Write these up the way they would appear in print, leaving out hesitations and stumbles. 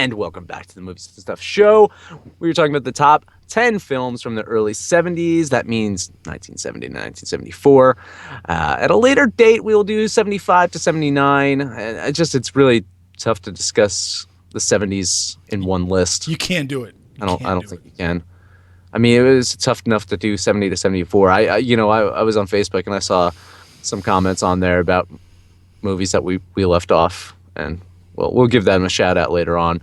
And welcome back to the Movies and Stuff show. We were talking about the top 10 films from the early 70s. That means 1970 to 1974. At a later date, we'll do 75 to 79. And it's really tough to discuss the 70s in one list. You can't do it. I don't think you can. I mean, it was tough enough to do 70 to 74. I was on Facebook and I saw some comments on there about movies that we left off, and we'll give them a shout out later on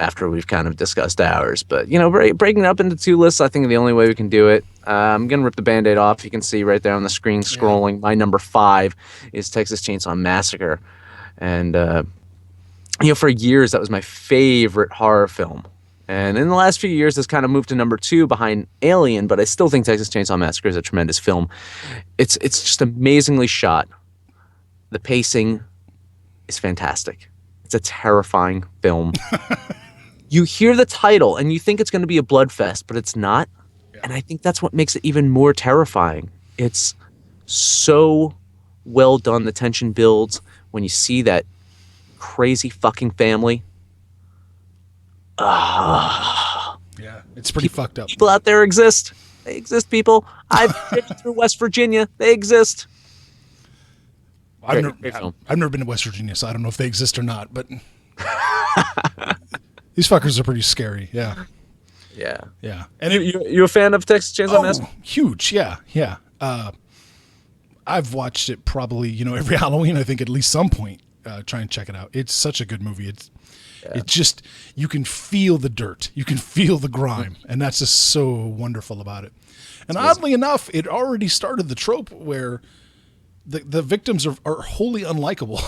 after we've kind of discussed ours. But, breaking it up into two lists, I think the only way we can do it. I'm going to rip the Band-Aid off. You can see right there on the screen scrolling. Yeah. My number 5 is Texas Chainsaw Massacre. And, for years, that was my favorite horror film. And in the last few years, it's kind of moved to number 2 behind Alien, but I still think Texas Chainsaw Massacre is a tremendous film. It's just amazingly shot. The pacing is fantastic. It's a terrifying film. You hear the title and you think it's going to be a bloodfest, but it's not. Yeah. And I think that's what makes it even more terrifying. It's so well done. The tension builds when you see that crazy fucking family. Yeah, it's pretty fucked up. People out there exist. They exist, people. I've been through West Virginia. They exist. I've never been to West Virginia, so I don't know if they exist or not, but these fuckers are pretty scary. Yeah. Yeah. Yeah. And you a fan of Texas Chainsaw Massacre? Huge. Yeah. Yeah. I've watched it probably, every Halloween, I think at least some point, try and check it out. It's such a good movie. It's just, you can feel the dirt. You can feel the grime. And that's just so wonderful about it. And oddly enough, it already started the trope where the victims are wholly unlikable.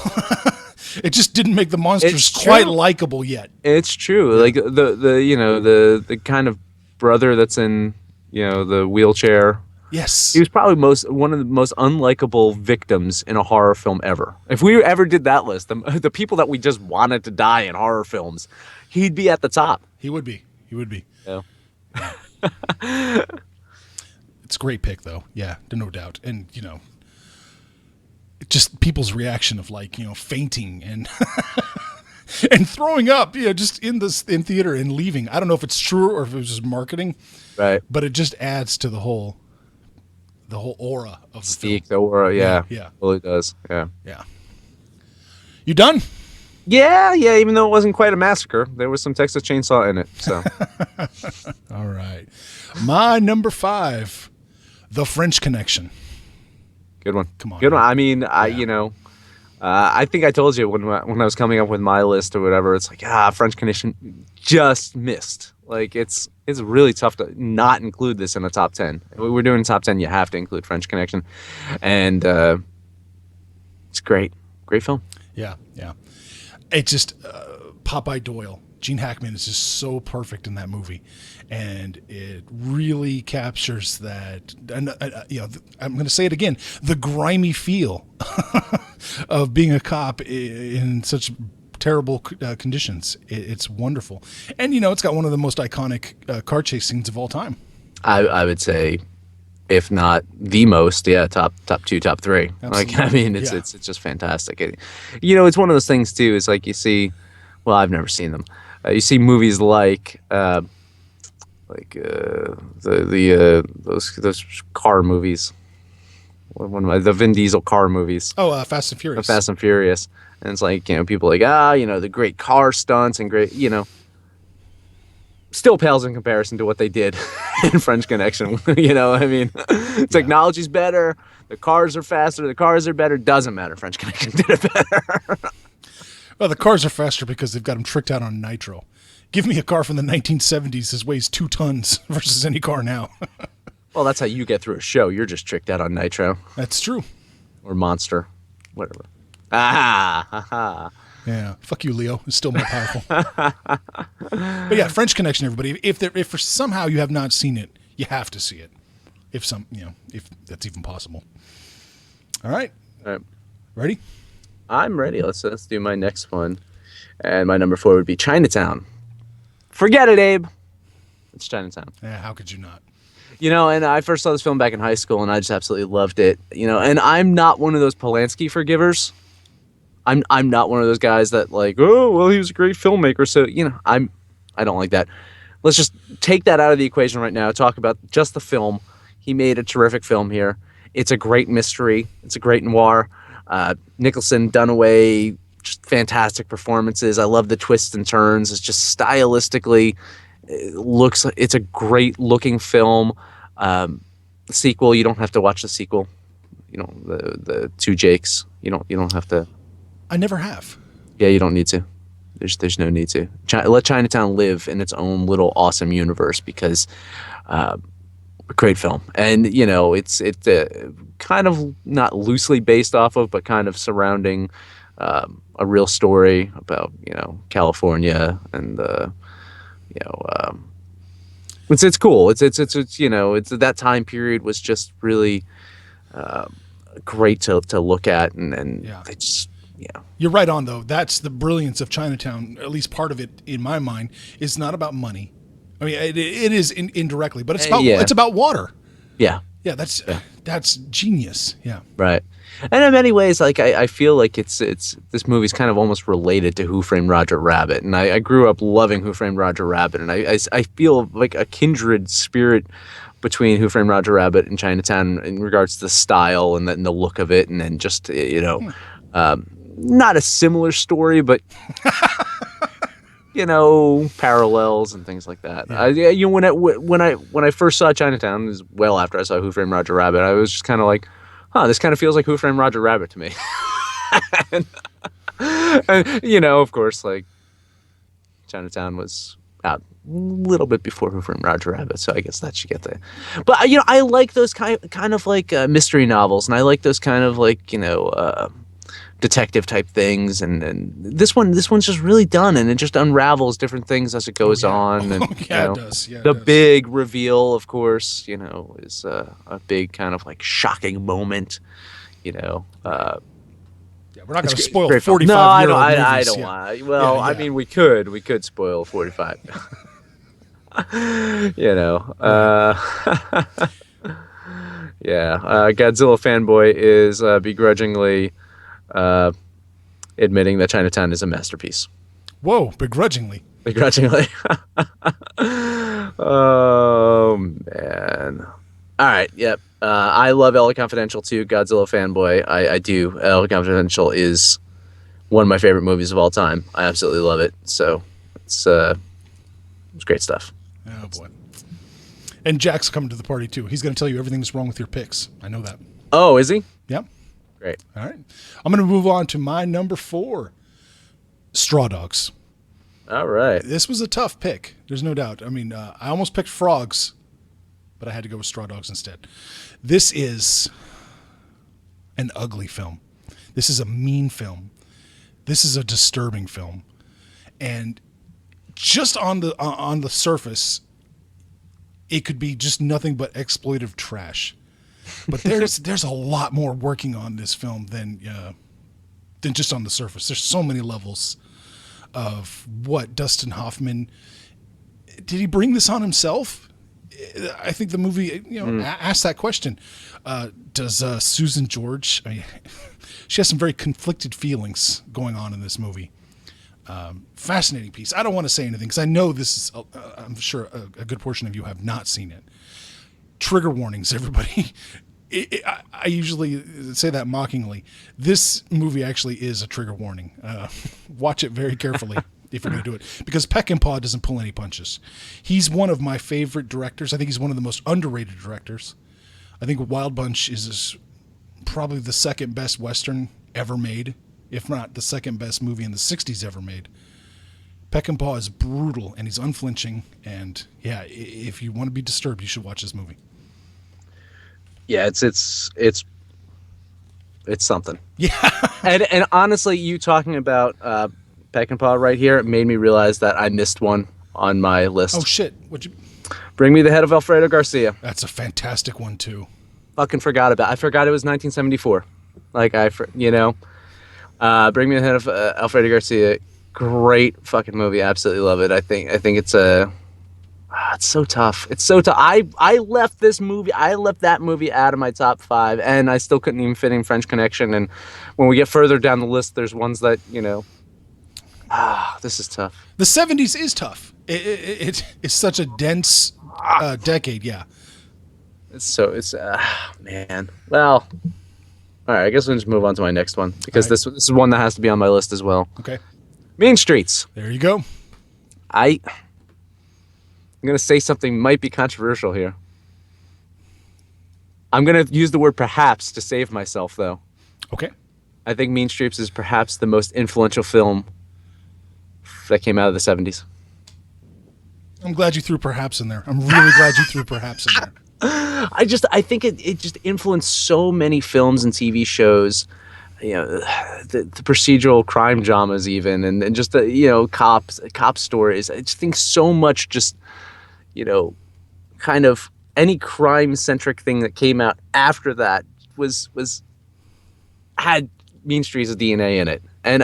It just didn't make the monsters quite likable yet. It's true. Yeah. Like the kind of brother that's in the wheelchair. Yes, he was probably one of the most unlikable victims in a horror film ever. If we ever did that list, the people that we just wanted to die in horror films, he'd be at the top. He would be. Yeah. It's a great pick, though. Yeah, no doubt. And just people's reaction of fainting and and throwing up, just in theater and leaving. I don't know if it's true or if it was just marketing, right? But it just adds to the whole aura of the film. The aura, yeah, well, it does, yeah. You done? Yeah. Even though it wasn't quite a massacre, there was some Texas Chainsaw in it. So, all right, my number 5, The French Connection. Good one. Come on. Good one. I mean, I think I told you when I was coming up with my list or whatever, it's like, French Connection just missed. Like, it's really tough to not include this in a top 10. If we're doing top 10, you have to include French Connection. And it's great. Great film. Yeah. It's just Popeye Doyle. Gene Hackman is just so perfect in that movie, and it really captures that. And I'm going to say it again: the grimy feel of being a cop in such terrible conditions. It's wonderful, and it's got one of the most iconic car chase scenes of all time. I would say, if not the most, top 2, top 3. Absolutely. Like, I mean, it's just fantastic. It's one of those things too. It's like you see. Well, I've never seen them. You see movies like those car movies, the Vin Diesel car movies. Oh, Fast and Furious. Fast and Furious, and it's like people like the great car stunts and great still pales in comparison to what they did in French Connection. I mean, technology's better, the cars are faster, the cars are better. Doesn't matter. French Connection did it better. Well, the cars are faster because they've got them tricked out on nitro. Give me a car from the 1970s that weighs 2 tons versus any car now. Well, that's how you get through a show. You're just tricked out on nitro. That's true. Or Monster. Whatever. Ha. Yeah. Fuck you, Leo. It's still more powerful. But yeah, French Connection, everybody. If for somehow you have not seen it, you have to see it. If that's even possible. All right. Ready? I'm ready. Let's do my next one. And my number 4 would be Chinatown. Forget it, Abe. It's Chinatown. Yeah, how could you not? And I first saw this film back in high school, and I just absolutely loved it. And I'm not one of those Polanski forgivers. I'm not one of those guys that like, oh well, he was a great filmmaker, so I don't like that. Let's just take that out of the equation right now. Talk about just the film. He made a terrific film here. It's a great mystery. It's a great noir. Nicholson, Dunaway, just fantastic performances. I love the twists and turns. It's just stylistically, it looks like it's a great looking film. The sequel, you don't have to watch the sequel. The two Jakes. You don't have to. I never have. Yeah, you don't need to. There's no need to. Let Chinatown live in its own little awesome universe because a great film. And it's kind of not loosely based off of, but kind of surrounding a real story about California and it's cool. It's that time period was just really great to look at and Yeah. it's You're right on, though. That's the brilliance of Chinatown. At least part of it, in my mind, is not about money. I mean, it is indirectly, but it's about water. yeah. Yeah, that's genius. Yeah. Right. And in many ways, like I feel like it's this movie's kind of almost related to Who Framed Roger Rabbit, and I grew up loving Who Framed Roger Rabbit, and I feel like a kindred spirit between Who Framed Roger Rabbit and Chinatown in regards to the style and the look of it, and then just not a similar story, but parallels and things like that. Yeah. When I first saw Chinatown, it was well after I saw Who Framed Roger Rabbit, I was just kind of like, this kind of feels like Who Framed Roger Rabbit to me. and of course, like Chinatown was out a little bit before Who Framed Roger Rabbit, so I guess that should get there. But I like those kind of like mystery novels, and I like those kind of like detective type things, and this one's just really done, and it just unravels different things as it goes on, and it does. Yeah, the big reveal, of course, is a big kind of like shocking moment. Yeah, we're not going to spoil great film. 45 No, year old movies. I don't Yeah. want to. Well, Yeah, I yeah. mean, we could spoil 45. Yeah. Godzilla fanboy is begrudgingly admitting that Chinatown is a masterpiece. Whoa, begrudgingly. Begrudgingly. Oh man. All right. Yep. I love LA Confidential too. Godzilla fanboy. I do. LA Confidential is one of my favorite movies of all time. I absolutely love it. So it's great stuff. Oh boy. And Jack's coming to the party too. He's going to tell you everything that's wrong with your picks. I know that. Oh, is he? Yep. Great. All right. I'm going to move on to my number 4, Straw Dogs. All right. This was a tough pick. There's no doubt. I mean, I almost picked Frogs, but I had to go with Straw Dogs instead. This is an ugly film. This is a mean film. This is a disturbing film. And just on the surface, it could be just nothing but exploitive trash. But there's a lot more working on this film than just on the surface. There's so many levels of what Dustin Hoffman did. He bring this on himself? I think the movie asked that question. Does Susan George? I mean, she has some very conflicted feelings going on in this movie. Fascinating piece. I don't want to say anything because I know this is. I'm sure a good portion of you have not seen it. Trigger warnings, everybody. I usually say that mockingly. This movie actually is a trigger warning. Watch it very carefully if you're going to do it, because Peckinpah doesn't pull any punches. He's one of my favorite directors. I think he's one of the most underrated directors. I think Wild Bunch is probably the second best Western ever made, if not the second best movie in the 60s ever made. Peckinpah is brutal and he's unflinching. And yeah, if you want to be disturbed, you should watch this movie. Yeah, it's something. Yeah. And honestly, you talking about Peckinpah right here made me realize that I missed one on my list. Oh shit! Would you? Bring Me the Head of Alfredo Garcia. That's a fantastic one too. Fucking forgot about. I forgot it was 1974. Like Bring Me the Head of Alfredo Garcia. Great fucking movie. Absolutely love it. I think it's a It's so tough. It's so tough. I left that movie out of my top five, and I still couldn't even fit in French Connection. And when we get further down the list, there's ones that this is tough. The 70s is tough. It's such a dense decade. Yeah. It's man. Well, all right. I guess we'll just move on to my next one because this is one that has to be on my list as well. Okay. Mean Streets. There you go. I'm going to say something might be controversial here. I'm going to use the word perhaps to save myself, though. Okay. I think Mean Streets is perhaps the most influential film that came out of the 70s. I'm glad you threw perhaps in there. I'm really glad you threw perhaps in there. I think it just influenced so many films and TV shows, the procedural crime dramas even, and just the, cop stories. I just think so much just, kind of any crime centric thing that came out after that had Mean Streets' DNA in it. And,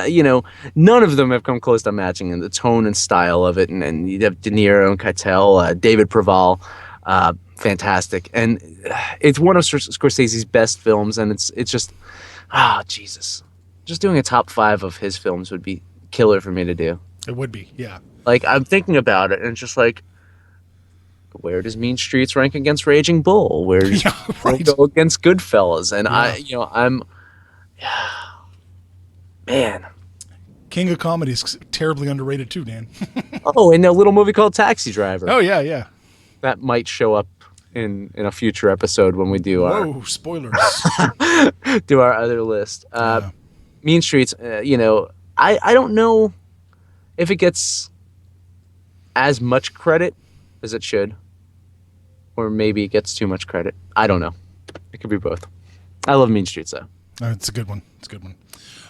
none of them have come close to matching in the tone and style of it. And you have De Niro and Keitel, David Preval, fantastic. And it's one of Scorsese's best films. And it's just, Jesus. Just doing a top 5 of his films would be killer for me to do. It would be, yeah. Like, I'm thinking about it, and it's just like, where does Mean Streets rank against Raging Bull? Where does it go against Goodfellas? And man. King of Comedy is terribly underrated too, Dan. Oh, and a little movie called Taxi Driver. Oh, yeah. That might show up in a future episode when we do spoilers. do our other list. Mean Streets, I don't know if it gets as much credit as it should. Or maybe it gets too much credit. I don't know. It could be both. I love Mean Streets, though. It's a good one.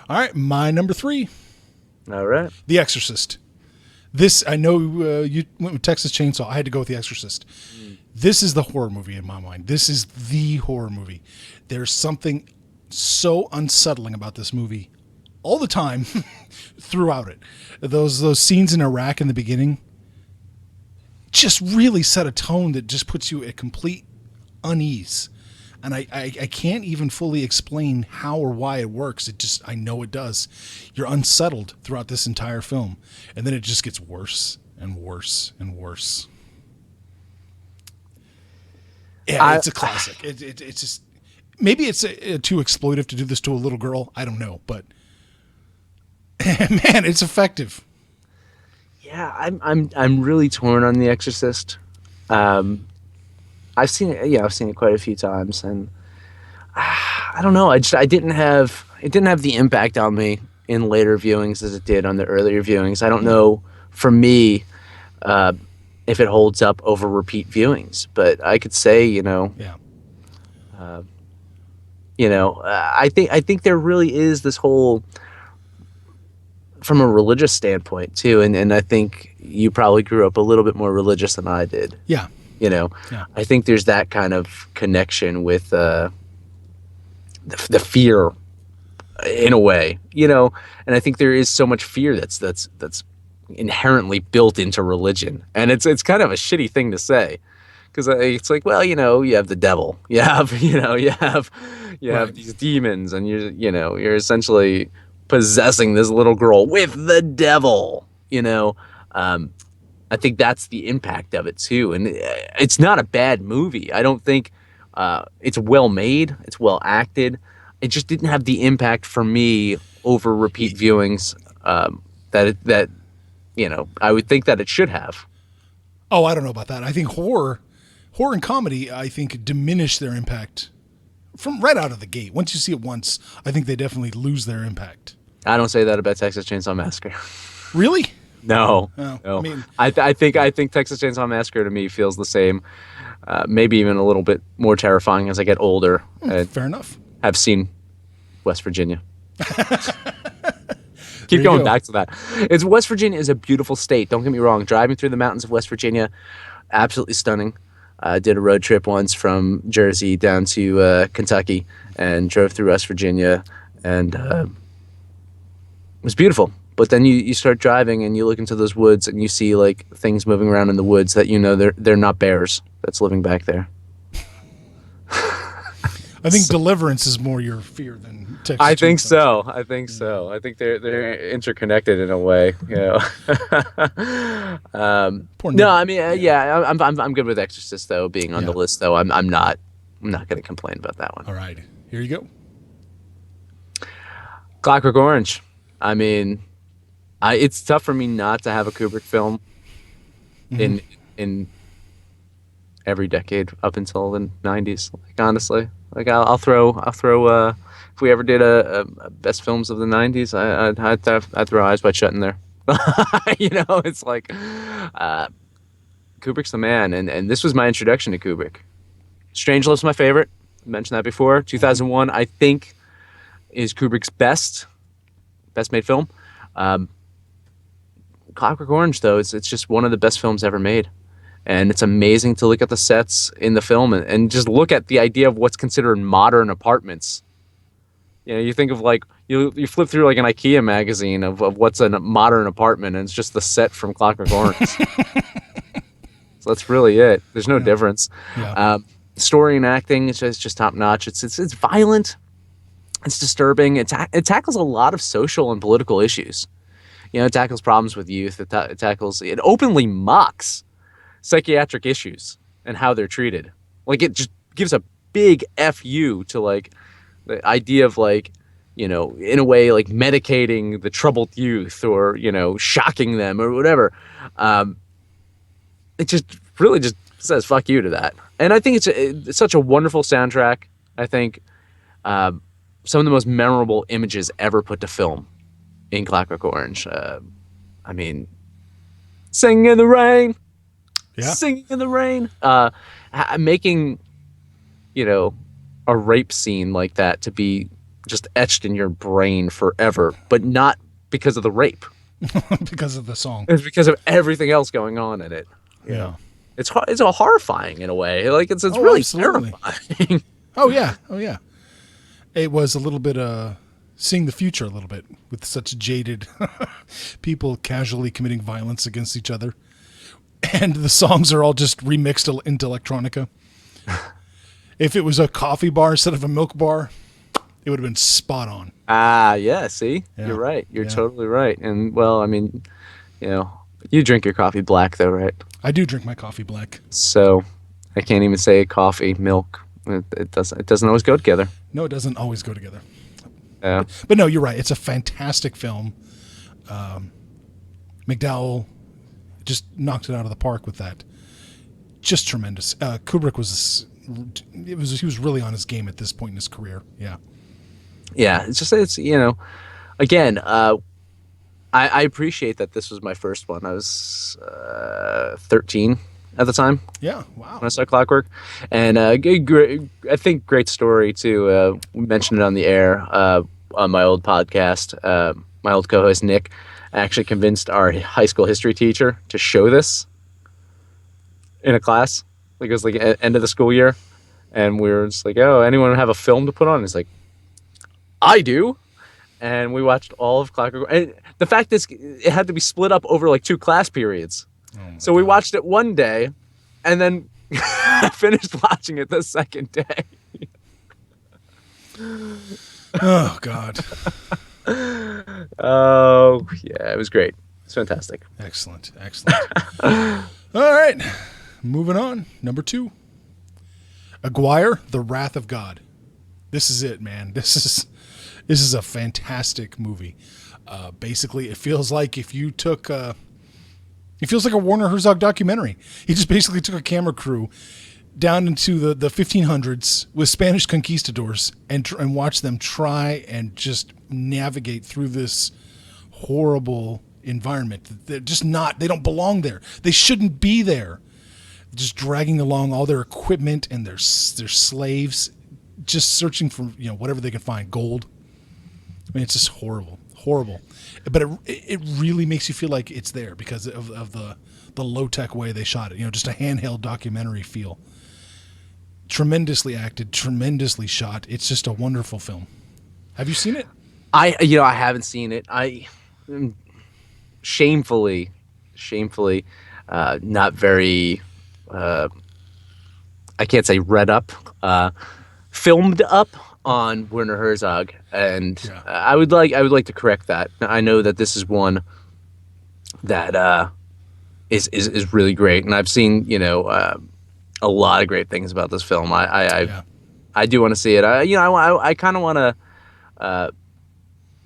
All right, my number 3. All right. The Exorcist. This, I know you went with Texas Chainsaw. I had to go with The Exorcist. This is the horror movie in my mind. This is the horror movie. There's something so unsettling about this movie all the time throughout it. Those scenes in Iraq in the beginning just really set a tone that just puts you at complete unease. And I can't even fully explain how or why it works. I know it does. You're unsettled throughout this entire film. And then it just gets worse and worse and worse. Yeah, it's a classic. It's just, maybe it's too exploitive to do this to a little girl. I don't know, but man, it's effective. Yeah, I'm really torn on The Exorcist. I've seen it. Yeah, I've seen it quite a few times, and I don't know. It didn't have the impact on me in later viewings as it did on the earlier viewings. I don't know for me if it holds up over repeat viewings, but I could say, I think there really is this whole, from a religious standpoint too, and I think you probably grew up a little bit more religious than I did. Yeah. I think there's that kind of connection with the fear in a way, and I think there is so much fear that's inherently built into religion, and it's kind of a shitty thing to say, because it's like, well, you have the devil, you have these demons, and you're essentially possessing this little girl with the devil, I think that's the impact of it too. And it's not a bad movie. I don't think it's well made. It's well acted. It just didn't have the impact for me over repeat viewings that I would think that it should have. Oh, I don't know about that. I think horror and comedy, I think, diminish their impact from right out of the gate. Once you see it once, I think they definitely lose their impact. I don't say that about Texas Chainsaw Massacre. Really? No, oh, no. I mean, I think Texas Chainsaw Massacre to me feels the same, maybe even a little bit more terrifying as I get older. Fair enough. Have seen West Virginia. Keep going back to that. West Virginia is a beautiful state. Don't get me wrong. Driving through the mountains of West Virginia, absolutely stunning. I did a road trip once from Jersey down to Kentucky and drove through West Virginia, and it was beautiful. But then you start driving and you look into those woods and you see like things moving around in the woods that they're not bears that's living back there. I think Deliverance is more your fear than Texas. I think Chainsaw. so. I think so. I think they're interconnected in a way. You know. Poor No, Nick. I mean, yeah, I'm good with Exorcist though being on the Yeah. list though. I'm not going to complain about that one. All right, here you go. Clockwork Orange. I mean, it's tough for me not to have a Kubrick film in every decade up until the 90s. Like honestly, like I'll throw if we ever did a best films of the 90s, I'd throw Eyes Wide Shut in there. You know, it's like Kubrick's the man, and this was my introduction to Kubrick. Strangelove's my favorite. I mentioned that before. 2001, I think, is Kubrick's best made film. Clockwork Orange, though, it's just one of the best films ever made. And it's amazing to look at the sets in the film and just look at the idea of what's considered modern apartments. You know, you think of like, you flip through like an IKEA magazine of what's a modern apartment, and it's just the set from Clockwork Orange. So that's really it. There's no difference. Yeah. Story and acting is just top notch. It's violent. It's disturbing. It tackles a lot of social and political issues. You know, it tackles problems with youth. It openly mocks psychiatric issues and how they're treated. Like it just gives a big FU to like the idea of like, you know, in a way like medicating the troubled youth or, you know, shocking them or whatever. It just really just says fuck you to that. And I think it's such a wonderful soundtrack. I think some of the most memorable images ever put to film in Clockwork Orange. I mean, Singing in the Rain. Yeah. Singing in the Rain. Making, you know, a rape scene like that to be just etched in your brain forever, but not because of the rape. Because of the song. It's because of everything else going on in it. Yeah. It's a horrifying in a way. Like it's really absolutely. terrifying. Oh yeah. Oh yeah. It was a little bit seeing the future a little bit with such jaded people casually committing violence against each other. And the songs are all just remixed into electronica. If it was a coffee bar instead of a milk bar, it would have been spot on. Yeah, see? Yeah. You're right. You're Yeah. totally right. And well, I mean, you know, you drink your coffee black though, right? I do drink my coffee black. So I can't even say coffee, milk. It doesn't always go together. No, it doesn't always go together. Yeah. But no, you're right. It's a fantastic film. McDowell just knocked it out of the park with that. Just tremendous. Kubrick he was really on his game at this point in his career. Yeah. Yeah. It's you know, again, I appreciate that this was my first one. I was 13 at the time Yeah. Wow. when I saw Clockwork, and I think great story too. We mentioned it on the air on my old podcast. My old co-host Nick actually convinced our high school history teacher to show this in a class. Like it was like end of the school year, and we were just like, "Oh, anyone have a film to put on?" He's like, "I do." And we watched all of Clockwork. And the fact is, it had to be split up over like 2 class periods. So we watched it one day, and then finished watching it the second day. Oh God. Oh yeah, it was great. It's fantastic. Excellent. All right. Moving on. Number 2. Aguirre, The Wrath of God. This is it, man. This is a fantastic movie. Basically, it feels like if you took it feels like a Werner Herzog documentary. He just basically took a camera crew down into the 1500s with Spanish conquistadors and watched them try and just navigate through this horrible environment. They're just not, they don't belong there. They shouldn't be there. Just dragging along all their equipment and their slaves, just searching for, you know, whatever they can find, gold. I mean, it's just horrible. But it really makes you feel like it's there because of the low-tech way they shot it. You know, just a handheld documentary feel. Tremendously acted, tremendously shot. It's just a wonderful film. Have you seen it? I haven't seen it. shamefully, not very. I can't say read up, filmed up on Werner Herzog, and Yeah. I would like to correct that. I know that this is one that is really great, and I've seen a lot of great things about this film. Yeah. I do want to see it. I kind of want to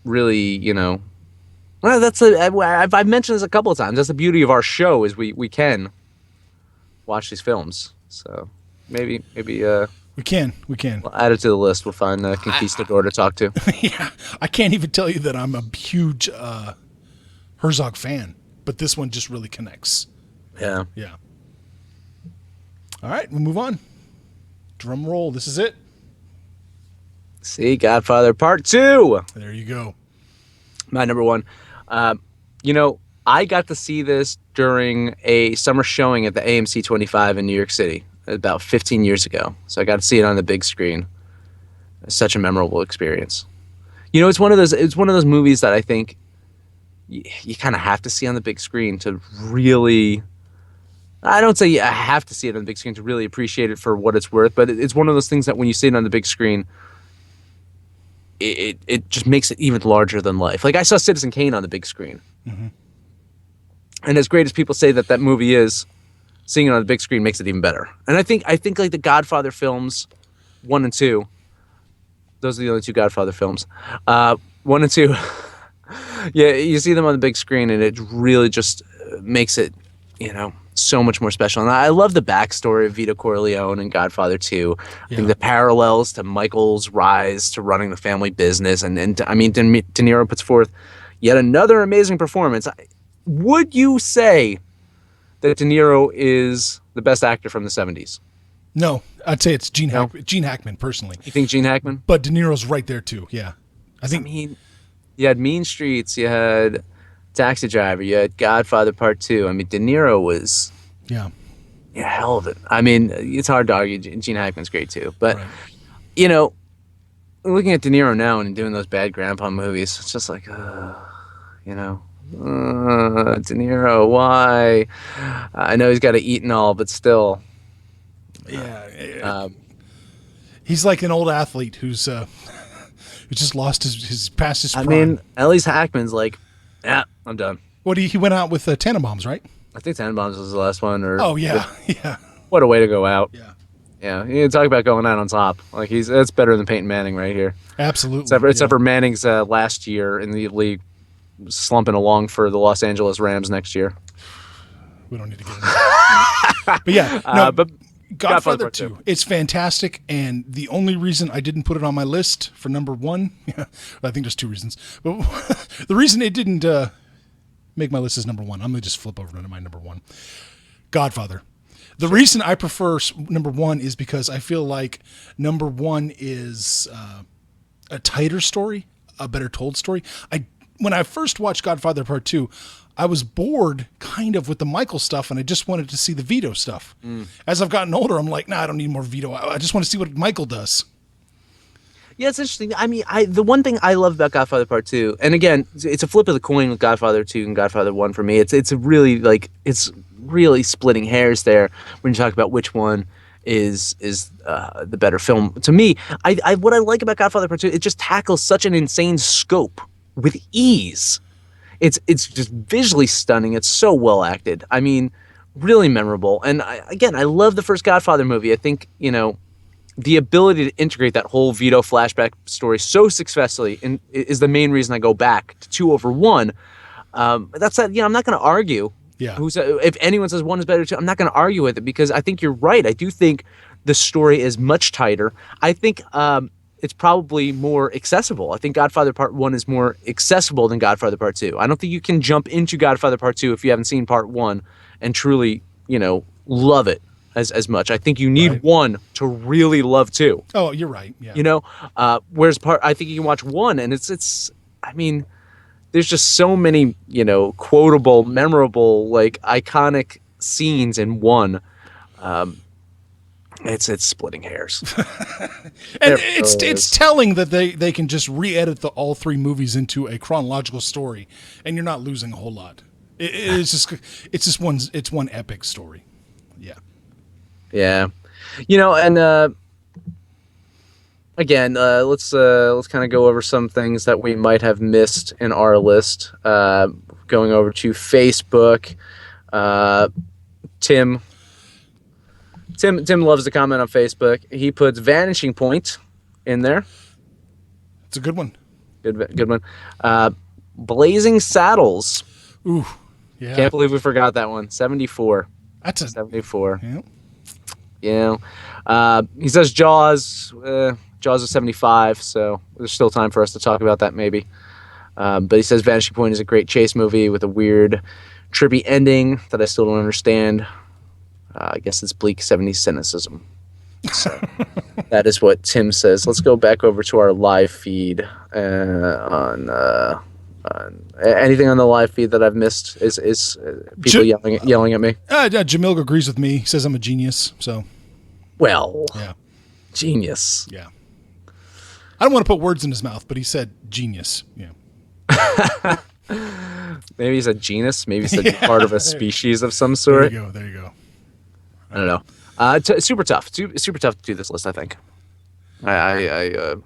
really well, I've mentioned this a couple of times. That's the beauty of our show is we can watch these films. So maybe We can. we'll add it to the list. We'll find a conquistador to talk to. Yeah. I can't even tell you that I'm a huge Herzog fan, but this one just really connects. Yeah. Yeah. All right, we'll move on. Drum roll. This is it. See, Godfather Part 2. There you go. My number one. I got to see this during a summer showing at the AMC 25 in New York City about 15 years ago. So I got to see it on the big screen. It's such a memorable experience. It's one of those movies that I think you kind of have to see on the big screen to really. I don't say you have to see it on the big screen to really appreciate it for what it's worth, but it's one of those things that when you see it on the big screen, it just makes it even larger than life. Like I saw Citizen Kane on the big screen, and as great as people say that movie is, seeing it on the big screen makes it even better. And I think like the Godfather films, 1 and 2, those are the only two Godfather films. 1 and 2, yeah, you see them on the big screen, and it really just makes it, so much more special. And I love the backstory of Vito Corleone and Godfather 2. I think the parallels to Michael's rise to running the family business. And I mean, De Niro puts forth yet another amazing performance. Would you say that De Niro is the best actor from the 70s? No, I'd say it's Gene Hackman, personally. You think Gene Hackman? But De Niro's right there, too. Yeah. I think. You had Mean Streets, you had Taxi Driver, you had Godfather Part 2. I mean, De Niro was hell of it. I mean, it's hard to argue. Gene Hackman's great too, but Right. looking at De Niro now and doing those bad grandpa movies, it's just like, De Niro, why? I know he's got to eat and all, but still. Yeah. He's like an old athlete who's who just lost his past his prime. I mean, at least Hackman's like, yeah, I'm done. What he went out with Tannenbaums, right? I think Tannenbaums was the last one. Oh yeah, yeah, What a way to go out. yeah. Yeah, you talk about going out on top. Like that's better than Peyton Manning right here. Absolutely. Except for Manning's last year in the league, slumping along for the Los Angeles Rams next year. We don't need to get into that. But yeah, no, but Godfather Part 2. It's fantastic, and the only reason I didn't put it on my list for number one, I think there's two reasons. But the reason it didn't make my list as number one, I'm going to just flip over to my number one. Godfather. The reason I prefer number one is because I feel like number one is a tighter story, a better told story. When I first watched Godfather Part 2, I was bored kind of with the Michael stuff, and I just wanted to see the Vito stuff. As I've gotten older, I'm like, I don't need more Vito. I just want to see what Michael does. Yeah, it's interesting. I mean, the one thing I love about Godfather Part 2, and again, it's a flip of the coin with Godfather 2 and Godfather 1 for me. It's really splitting hairs there when you talk about which one is the better film. To me, what I like about Godfather Part 2, it just tackles such an insane scope with ease. It's just visually stunning. It's so well acted. I mean, really memorable. And I love the first Godfather movie. I think, the ability to integrate that whole Vito flashback story so successfully is the main reason I go back to 2 over 1. That's that. I'm not going to argue. Yeah. If anyone says 1 is better than 2, I'm not going to argue with it because I think you're right. I do think the story is much tighter. I think it's probably more accessible. I think Godfather Part 1 is more accessible than Godfather Part 2. I don't think you can jump into Godfather Part 2 if you haven't seen Part 1 and truly, love it as much. I think you need 1 to really love 2. Oh, you're right. Yeah. Whereas I think you can watch 1 and it's I mean, there's just so many, quotable, memorable, like iconic scenes in 1. It's splitting hairs. And it's telling that they can just re-edit all 3 movies into a chronological story, and you're not losing a whole lot. It's one epic story. Yeah. Yeah. And again, let's kind of go over some things that we might have missed in our list. Going over to Facebook, Tim loves to comment on Facebook. He puts Vanishing Point in there. It's a good one. Good one. Blazing Saddles. Ooh, yeah. Can't believe we forgot that one. 74. That's a 74. yeah. Yeah. He says Jaws. Jaws is 75, so there's still time for us to talk about that maybe. But he says Vanishing Point is a great chase movie with a weird, trippy ending that I still don't understand. I guess it's bleak 70s cynicism. So that is what Tim says. Let's go back over to our live feed on anything on the live feed that I've missed is people yelling at me. Jamil agrees with me. He says I'm a genius. So, well, yeah, genius. Yeah. I don't want to put words in his mouth, but he said genius. Yeah. Maybe he's a genus. Maybe he's a part of a species of some sort. There you go. I don't know. Super tough. Super tough to do this list, I think. Man.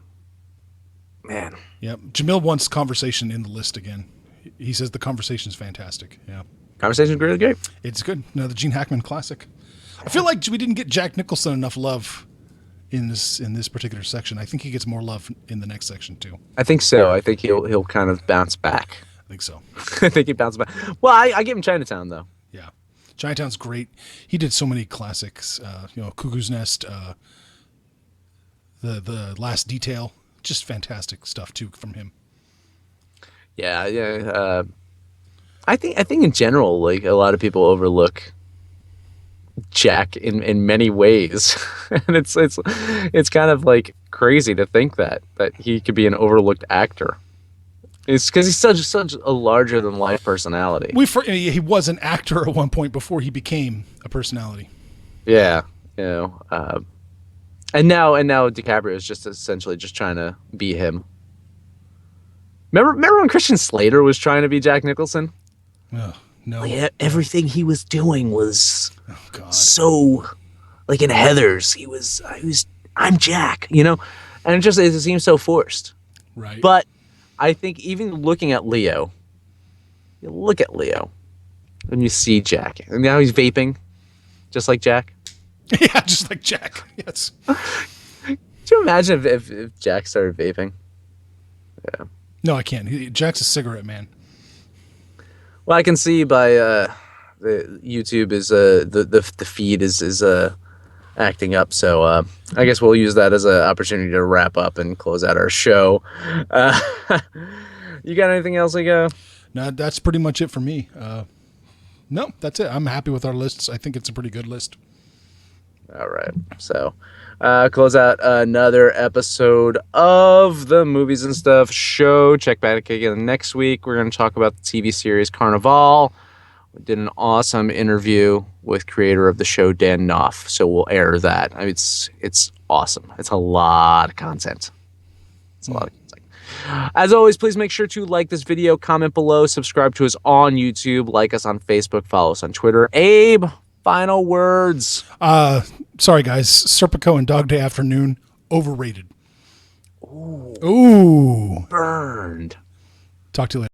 Yeah. Jamil wants conversation in the list again. He says the conversation is fantastic. Yeah. Conversation's really great. It's good. Another Gene Hackman classic. I feel like we didn't get Jack Nicholson enough love in this particular section. I think he gets more love in the next section too. I think so. I think he'll kind of bounce back. I think so. I think he bounces back. Well, I give him Chinatown though. Yeah. Chinatown's great. He did so many classics. Cuckoo's Nest, the Last Detail, just fantastic stuff too from him. Yeah. I think in general, like a lot of people overlook Jack in many ways, and it's kind of like crazy to think that he could be an overlooked actor. It's because he's such a larger than life personality. He was an actor at one point before he became a personality. Yeah, and now DiCaprio is just essentially just trying to be him. Remember when Christian Slater was trying to be Jack Nicholson? Oh, no. Like, everything he was doing was so, like in Heathers, he was I'm Jack, and it seems so forced. Right. But I think even looking at Leo, you look at Leo, and you see Jack, and now he's vaping, just like Jack. Yeah, just like Jack. Yes. Could you imagine if Jack started vaping? Yeah. No, I can't. Jack's a cigarette man. Well, I can see by the YouTube is the feed is acting up, so I guess we'll use that as an opportunity to wrap up and close out our show. You got anything else, Leo? No, that's pretty much it for me. No, that's it. I'm happy with our lists. I think it's a pretty good list. All right, so close out another episode of the Movies and Stuff show. Check back again next week. We're going to talk about the TV series Carnival. We did an awesome interview with creator of the show, Dan Knopf, so we'll air that. I mean, it's awesome. It's a lot of content. It's a lot of content. As always, please make sure to like this video, comment below, subscribe to us on YouTube, like us on Facebook, follow us on Twitter. Abe, final words. Sorry, guys. Serpico and Dog Day Afternoon, overrated. Ooh. Burned. Talk to you later.